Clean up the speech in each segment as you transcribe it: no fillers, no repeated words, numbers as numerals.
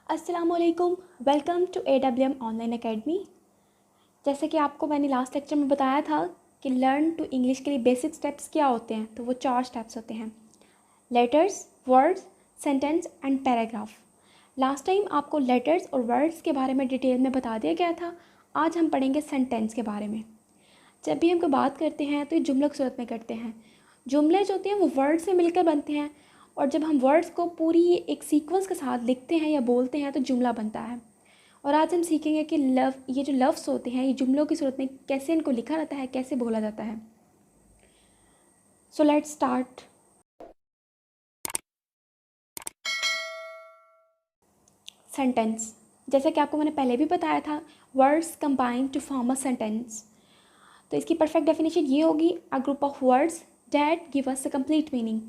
अस्सलामुअलैकुम, welcome to AWM online academy. जैसे कि आपको मैंने लास्ट लेक्चर में बताया था कि लर्न टू इंग्लिश के लिए बेसिक स्टेप्स क्या होते हैं, तो वो 4 स्टेप्स होते हैं: letters, words, sentence and paragraph. Last time आपको लेटर्स और वर्ड्स के बारे में डिटेल में बता दिया गया था। आज हम पढ़ेंगे सेंटेंस के बारे में। जब भी हम कोई बात करते हैं तो ये जुमलों की सूरत में करते हैं। जुमले जो होते हैं वो वर्ड से मिलकर बनते हैं, और जब हम वर्ड्स को पूरी एक सीक्वेंस के साथ लिखते हैं या बोलते हैं तो जुमला बनता है। और आज हम सीखेंगे कि ये जो लफ्ज़ होते हैं ये जुमलों की सूरत में कैसे इनको लिखा जाता है, कैसे बोला जाता है। So let's start. सेंटेंस, जैसा कि आपको मैंने पहले भी बताया था, words combine to form a sentence. तो इसकी परफेक्ट डेफिनेशन ये होगी: a group of words that give us a complete meaning.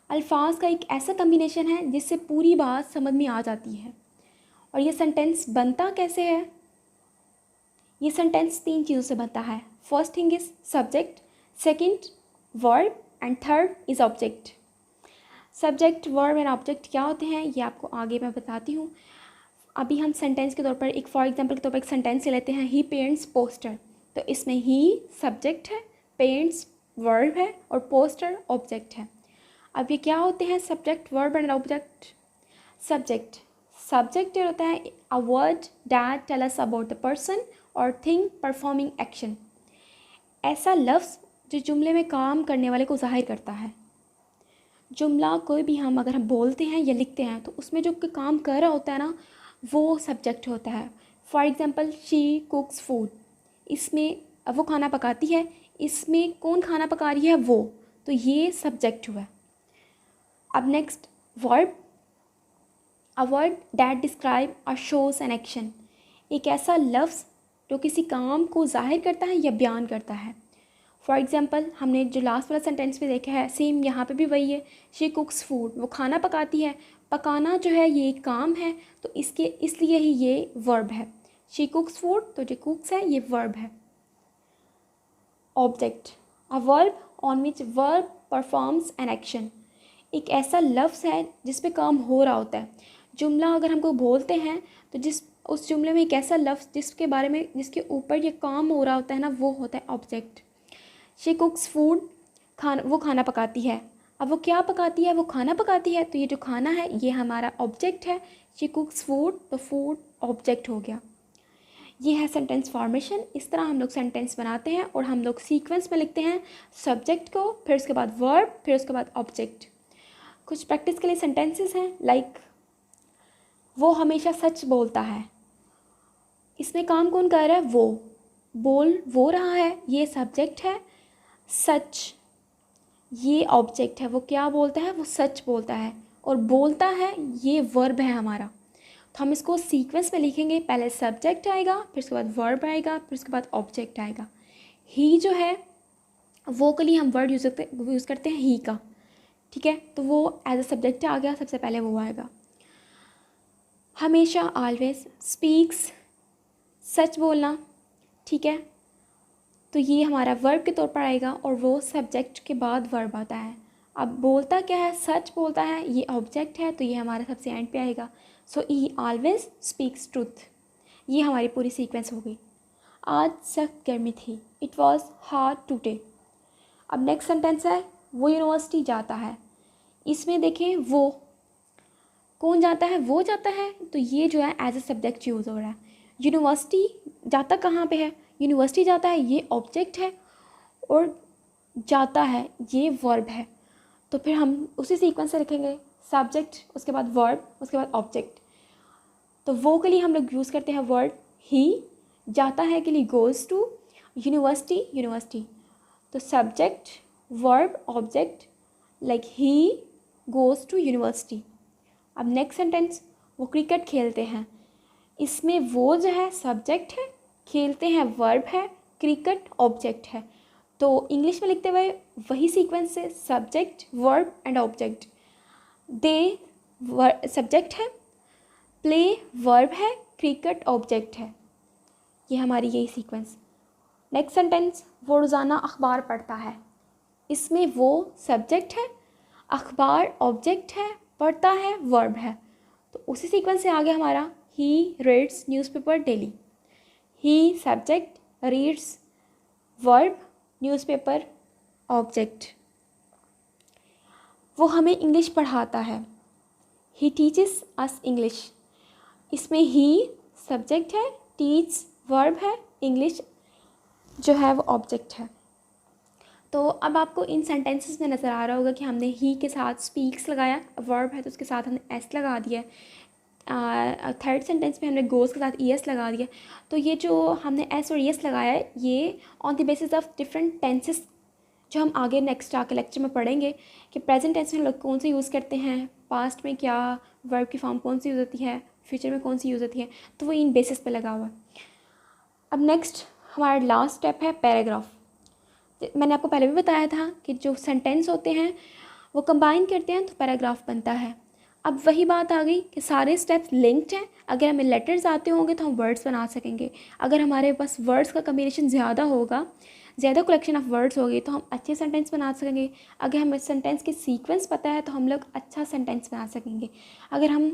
अल्फाज का एक ऐसा कम्बिनेशन है जिससे पूरी बात समझ में आ जाती है। और ये सेंटेंस बनता कैसे है? ये सेंटेंस 3 चीज़ों से बनता है। First thing is subject, second verb and third is object. Subject, verb and object क्या होते हैं ये आपको आगे मैं बताती हूँ। अभी हम सेंटेंस के तौर पर एक फॉर एग्जांपल के तौर पर एक सेंटेंस ले लेते हैं: ही पेंट्स पोस्टर। तो इसमें ही सब्जेक्ट है, पेंट्स वर्ब है और पोस्टर ऑब्जेक्ट है। अब ये क्या होते हैं subject, verb and object? Subject, subject होता है a word that tell us about the person और थिंग परफॉर्मिंग एक्शन। ऐसा लफ्ज़ जो जुमले में काम करने वाले को जाहिर करता है। जुमला कोई भी हम अगर हम बोलते हैं या लिखते हैं तो उसमें जो काम कर रहा होता है ना, वो सब्जेक्ट होता है। फॉर एग्ज़ाम्पल, शी कुक्स फूड, इसमें वो खाना पकाती है, इसमें कौन खाना पका रही है? वो। तो ये सब्जेक्ट हुआ। अब next verb, a word that describe और शोज एन एक्शन। एक ऐसा लफ्ज़ जो किसी काम को जाहिर करता है या बयान करता है। फॉर एग्ज़ाम्पल, हमने जो लास्ट वाला सेंटेंस में देखा है, सेम यहाँ पे भी वही है। शी कुक्स फूड, वो खाना पकाती है। पकाना जो है ये काम है, तो इसलिए ही ये वर्ब है। शी कुक्स फूड, तो जो कुक्स है ये वर्ब है। Object, a verb on which verb performs an action. एक ऐसा लफ्ज़ है जिस पे काम हो रहा होता है। जुमला अगर हमको बोलते हैं तो उस जुमले में एक ऐसा लफ्ज़ जिसके बारे में, जिसके ऊपर ये काम हो रहा होता है ना, वो होता है ऑब्जेक्ट। शी कुक्स फूड, वो खाना पकाती है। अब वो क्या पकाती है? वो खाना पकाती है, तो ये जो खाना है ये हमारा ऑब्जेक्ट है। शी कुक्स फूड, तो फूड ऑब्जेक्ट हो गया। ये है सेंटेंस फॉर्मेशन। इस तरह हम लोग सेंटेंस बनाते हैं और हम लोग सीक्वेंस में लिखते हैं सब्जेक्ट को, फिर उसके बाद वर्ब, फिर उसके बाद ऑब्जेक्ट। कुछ प्रैक्टिस के लिए सेंटेंसेस हैं, लाइक वो हमेशा सच बोलता है। इसमें काम कौन कर रहा है? वो रहा है, ये सब्जेक्ट है। सच, ये ऑब्जेक्ट है। वो क्या बोलता है? वो सच बोलता है। और बोलता है, ये वर्ब है हमारा। तो हम इसको सीक्वेंस में लिखेंगे, पहले सब्जेक्ट आएगा, फिर उसके बाद वर्ब आएगा, फिर उसके बाद ऑब्जेक्ट आएगा। ही जो है वो के लिए हम वर्ड यूज़ करते हैं ही का, ठीक है? तो वो एज अ सब्जेक्ट आ गया, सबसे पहले वो आएगा। हमेशा, ऑलवेज, स्पीक्स, सच बोलना, ठीक है? तो ये हमारा वर्ब के तौर पर आएगा और वो सब्जेक्ट के बाद वर्ब आता है। अब बोलता क्या है? सच बोलता है, ये ऑब्जेक्ट है, तो ये हमारा सबसे एंड पे आएगा। सो ही ऑलवेज स्पीक्स ट्रूथ। ये हमारी पूरी सीक्वेंस हो गई। आज सख्त गर्मी थी, इट वॉज हार्ड टुडे। अब नेक्स्ट सेंटेंस है वो यूनिवर्सिटी जाता है। इसमें देखें, वो कौन जाता है? वो जाता है, तो ये जो है एज अ सब्जेक्ट यूज़ हो रहा है। यूनिवर्सिटी जाता कहाँ पे है? यूनिवर्सिटी जाता है, ये ऑब्जेक्ट है, और जाता है ये वर्ब है। तो फिर हम उसी सीक्वेंस से लिखेंगे सब्जेक्ट, उसके बाद वर्ब, उसके बाद ऑब्जेक्ट। तो वो के लिए हम लोग यूज़ करते हैं वर्ड ही, जाता है के लिए गोज़ टू, यूनिवर्सिटी। तो subject, verb, object, like he goes to university. अब नेक्स्ट सेंटेंस, वो क्रिकेट खेलते हैं। इसमें वो जो है सब्जेक्ट है, खेलते हैं वर्ब है, क्रिकेट ऑब्जेक्ट है। तो इंग्लिश में लिखते हुए वही सीक्वेंस से subject, verb and object. They subject है, प्ले वर्ब है, क्रिकेट ऑब्जेक्ट है। ये हमारी यही सीक्वेंस। नेक्स्ट सेंटेंस, वो रोज़ाना अखबार पढ़ता है। इसमें वो सब्जेक्ट है, अखबार ऑब्जेक्ट है, पढ़ता है वर्ब है। तो उसी सीक्वेंस से आ गया हमारा he reads newspaper daily. He subject, reads verb, newspaper object. वो हमें इंग्लिश पढ़ाता है। He teaches us English. इसमें ही सब्जेक्ट है, टीच वर्ब है, इंग्लिश जो है वो ऑब्जेक्ट है। तो अब आपको इन सेंटेंसेस में नज़र आ रहा होगा कि हमने ही के साथ स्पीक्स लगाया, वर्ब है तो उसके साथ हमने एस लगा दिया। थर्ड सेंटेंस में हमने गोज़ के साथ ई एस लगा दिया। तो ये जो हमने एस और ई एस लगाया है ये on the basis of different tenses जो हम आगे नेक्स्ट आके लेक्चर में पढ़ेंगे कि प्रेजेंट टेंस में हम लोग कौन से यूज़ करते हैं, पास्ट में क्या वर्ब की फॉर्म कौन सी यूज़ होती है, फ्यूचर में कौन सी यूज़ होती है, तो वो इन बेसिस पे लगा हुआ है। अब नेक्स्ट हमारा लास्ट स्टेप है पैराग्राफ। मैंने आपको पहले भी बताया था कि जो सेंटेंस होते हैं वो कंबाइन करते हैं तो पैराग्राफ बनता है। अब वही बात आ गई कि सारे स्टेप्स लिंक्ड हैं। अगर हमें लेटर्स आते होंगे तो हम वर्ड्स बना सकेंगे। अगर हमारे पास वर्ड्स का कम्बिनेशन ज़्यादा होगा, ज़्यादा कलेक्शन ऑफ वर्ड्स होगी तो हम अच्छे सेंटेंस बना सकेंगे। अगर हमें सेंटेंस की सीक्वेंस पता है तो हम लोग अच्छा सेंटेंस बना सकेंगे। अगर हम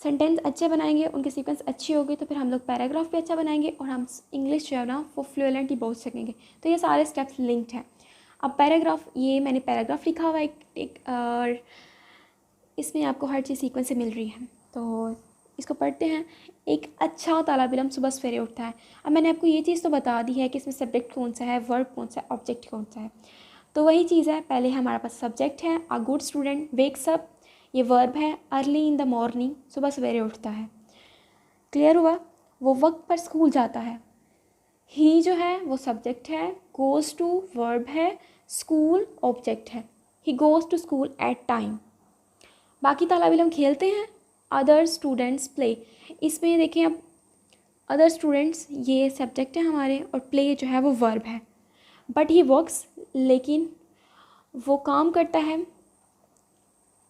सेंटेंस अच्छे बनाएंगे, उनकी सीक्वेंस अच्छी होगी तो फिर हम लोग पैराग्राफ भी अच्छा बनाएंगे और हम इंग्लिश जो है ना वो फ्लुएंटली बोल सकेंगे। तो ये सारे स्टेप्स लिंक्ड हैं। अब पैराग्राफ, ये मैंने पैराग्राफ लिखा हुआ है एक और इसमें आपको हर चीज़ सीक्वेंस से मिल रही है। तो इसको पढ़ते हैं। एक अच्छा तालिब इल्म सुबह सवेरे उठता है। अब मैंने आपको ये चीज़ तो बता दी है कि इसमें सब्जेक्ट कौन सा है, वर्ब कौन सा है, ऑब्जेक्ट कौन सा है। तो वही चीज़ है, पहले हमारे पास सब्जेक्ट है a good student wakes up, ये वर्ब है अर्ली इन द मॉर्निंग, सुबह सवेरे उठता है। क्लियर हुआ? वो वक्त पर स्कूल जाता है। ही जो है वो सब्जेक्ट है, गोज़ टू वर्ब है, स्कूल ऑब्जेक्ट है। He goes to school at time. बाकी तालिब इल्म खेलते हैं। अदर स्टूडेंट्स प्ले, इसमें देखें अब अदर स्टूडेंट्स ये सब्जेक्ट है हमारे और प्ले जो है वो वर्ब है। बट ही वर्क्स, लेकिन वो काम करता है,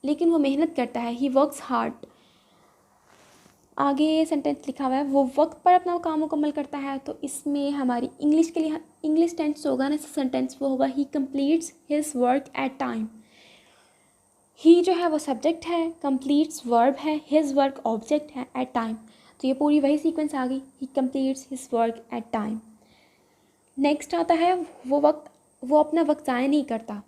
लेकिन वो मेहनत करता है। He works hard. आगे सेंटेंस लिखा हुआ है वो वक्त पर अपना काम मुकम्मल करता है। तो इसमें हमारी इंग्लिश के लिए इंग्लिश टेंस होगा ना सेंटेंस, वो होगा he completes his work at time. He जो है वो सब्जेक्ट है, कंप्लीट्स वर्ब है, हिज वर्क ऑब्जेक्ट है, एट टाइम। तो ये पूरी वही सीक्वेंस आ गई, he completes his work at time. Next आता है वो अपना वक्त ज़ाया नहीं करता।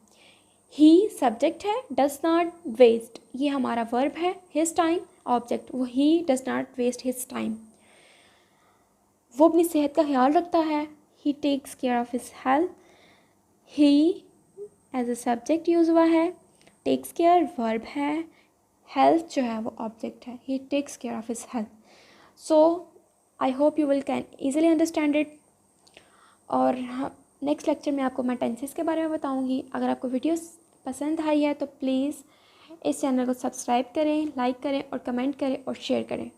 ही सब्जेक्ट है, डज नॉट वेस्ट, ये हमारा वर्ब है, हिज टाइम ऑब्जेक्ट, वो he does not waste his time. वो अपनी सेहत का ख्याल रखता है, he takes care of his health. He as a subject use हुआ है, टेक्स केयर वर्ब है, हेल्थ जो है वो ऑब्जेक्ट है, he takes care of his health. So I hope you will can easily understand it. और next lecture में आपको मैं टेंसेस के बारे में बताऊंगी। अगर आपको वीडियोस पसंद आई है तो प्लीज़ इस चैनल को सब्सक्राइब करें, लाइक करें और कमेंट करें और शेयर करें।